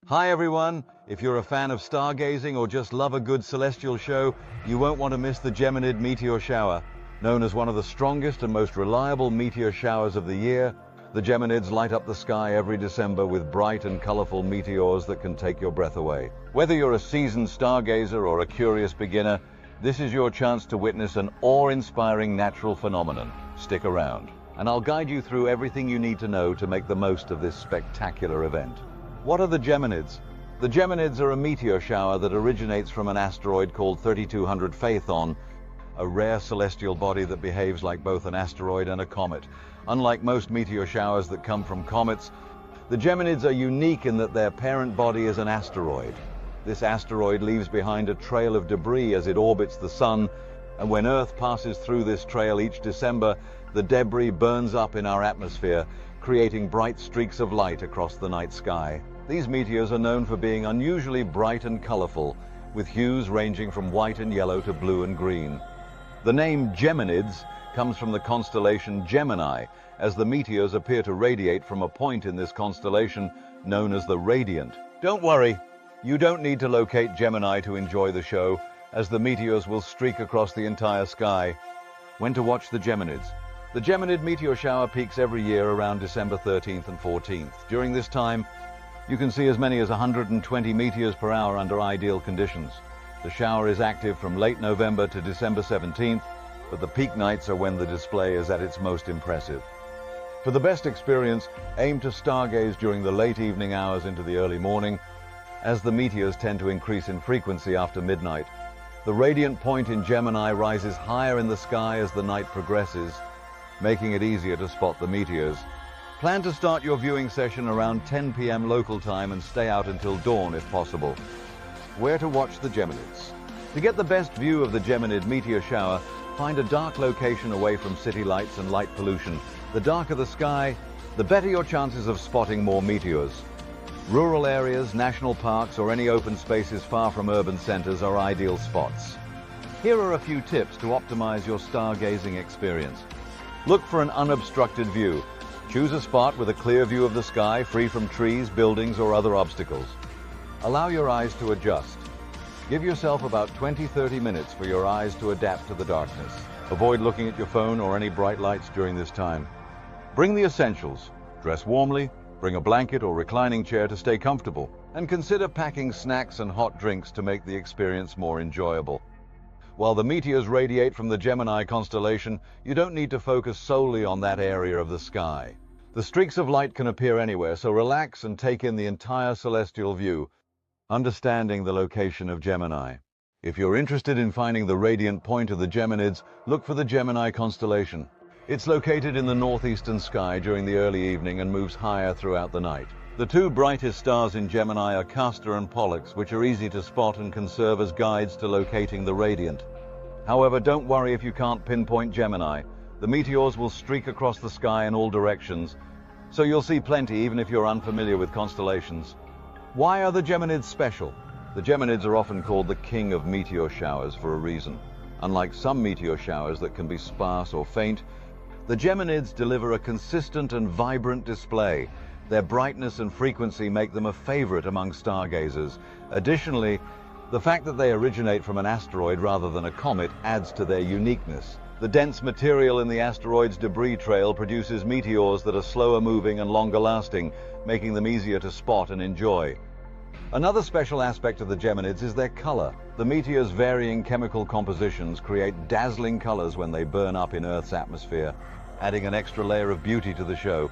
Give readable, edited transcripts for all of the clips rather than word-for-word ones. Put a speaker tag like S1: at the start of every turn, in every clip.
S1: Hi everyone! If you're a fan of stargazing or just love a good celestial show, you won't want to miss the Geminid meteor shower. Known as one of the strongest and most reliable meteor showers of the year, the Geminids light up the sky every December with bright and colorful meteors that can take your breath away. Whether you're a seasoned stargazer or a curious beginner, this is your chance to witness an awe-inspiring natural phenomenon. Stick around, and I'll guide you through everything you need to know to make the most of this spectacular event. What are the Geminids? The Geminids are a meteor shower that originates from an asteroid called 3200 Phaethon, a rare celestial body that behaves like both an asteroid and a comet. Unlike most meteor showers that come from comets, the Geminids are unique in that their parent body is an asteroid. This asteroid leaves behind a trail of debris as it orbits the Sun, and when Earth passes through this trail each December, the debris burns up in our atmosphere, creating bright streaks of light across the night sky. These meteors are known for being unusually bright and colorful, with hues ranging from white and yellow to blue and green. The name Geminids comes from the constellation Gemini, as the meteors appear to radiate from a point in this constellation known as the radiant. Don't worry, you don't need to locate Gemini to enjoy the show, as the meteors will streak across the entire sky. When to watch the Geminids? The Geminid meteor shower peaks every year around December 13th and 14th. During this time, you can see as many as 120 meteors per hour under ideal conditions. The shower is active from late November to December 17th, but the peak nights are when the display is at its most impressive. For the best experience, aim to stargaze during the late evening hours into the early morning, as the meteors tend to increase in frequency after midnight. The radiant point in Gemini rises higher in the sky as the night progresses, making it easier to spot the meteors. Plan to start your viewing session around 10 p.m. local time and stay out until dawn if possible. Where to watch the Geminids? To get the best view of the Geminid meteor shower, find a dark location away from city lights and light pollution. The darker the sky, the better your chances of spotting more meteors. Rural areas, national parks, or any open spaces far from urban centers are ideal spots. Here are a few tips to optimize your stargazing experience. Look for an unobstructed view. Choose a spot with a clear view of the sky, free from trees, buildings, or other obstacles. Allow your eyes to adjust. Give yourself about 20-30 minutes for your eyes to adapt to the darkness. Avoid looking at your phone or any bright lights during this time. Bring the essentials. Dress warmly, bring a blanket or reclining chair to stay comfortable, and consider packing snacks and hot drinks to make the experience more enjoyable. While the meteors radiate from the Gemini constellation, you don't need to focus solely on that area of the sky. The streaks of light can appear anywhere, so relax and take in the entire celestial view, understanding the location of Gemini. If you're interested in finding the radiant point of the Geminids, look for the Gemini constellation. It's located in the northeastern sky during the early evening and moves higher throughout the night. The two brightest stars in Gemini are Castor and Pollux, which are easy to spot and can serve as guides to locating the radiant. However, don't worry if you can't pinpoint Gemini. The meteors will streak across the sky in all directions, so you'll see plenty even if you're unfamiliar with constellations. Why are the Geminids special? The Geminids are often called the king of meteor showers for a reason. Unlike some meteor showers that can be sparse or faint, the Geminids deliver a consistent and vibrant display. Their brightness and frequency make them a favorite among stargazers. Additionally, the fact that they originate from an asteroid rather than a comet adds to their uniqueness. The dense material in the asteroid's debris trail produces meteors that are slower moving and longer lasting, making them easier to spot and enjoy. Another special aspect of the Geminids is their color. The meteors' varying chemical compositions create dazzling colors when they burn up in Earth's atmosphere, adding an extra layer of beauty to the show.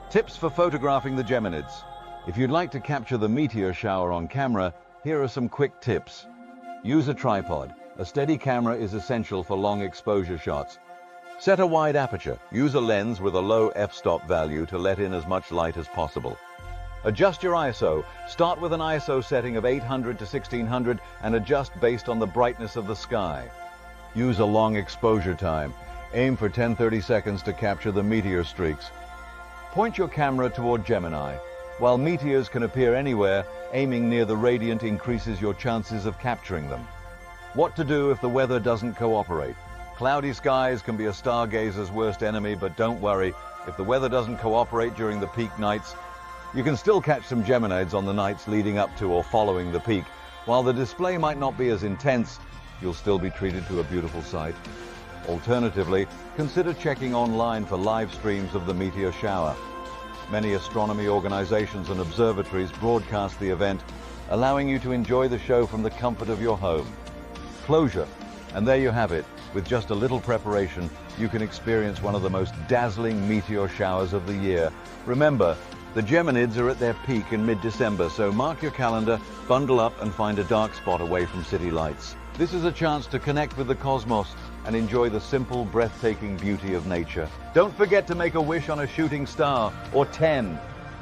S1: Tips for photographing the Geminids. If you'd like to capture the meteor shower on camera, here are some quick tips. Use a tripod. A steady camera is essential for long exposure shots. Set a wide aperture. Use a lens with a low f-stop value to let in as much light as possible. Adjust your ISO. Start with an ISO setting of 800 to 1600 and adjust based on the brightness of the sky. Use a long exposure time. Aim for 10-30 seconds to capture the meteor streaks. Point your camera toward Gemini. While meteors can appear anywhere, aiming near the radiant increases your chances of capturing them. What to do if the weather doesn't cooperate? Cloudy skies can be a stargazer's worst enemy, but don't worry. If the weather doesn't cooperate during the peak nights, You can still catch some Geminids on the nights leading up to or following the peak. While the display might not be as intense, you'll still be treated to a beautiful sight. Alternatively, consider checking online for live streams of the meteor shower. Many astronomy organizations and observatories broadcast the event, allowing you to enjoy the show from the comfort of your home. Closure. And there you have it. With just a little preparation, you can experience one of the most dazzling meteor showers of the year. Remember, the Geminids are at their peak in mid-December, so mark your calendar, bundle up and find a dark spot away from city lights. This is a chance to connect with the cosmos and enjoy the simple, breathtaking beauty of nature. Don't forget to make a wish on a shooting star or 10.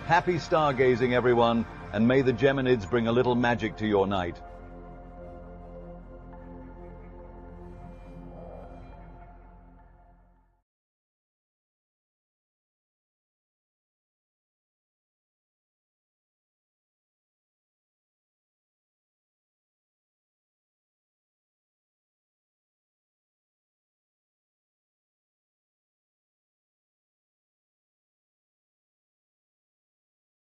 S1: Happy stargazing, everyone, and may the Geminids bring a little magic to your night.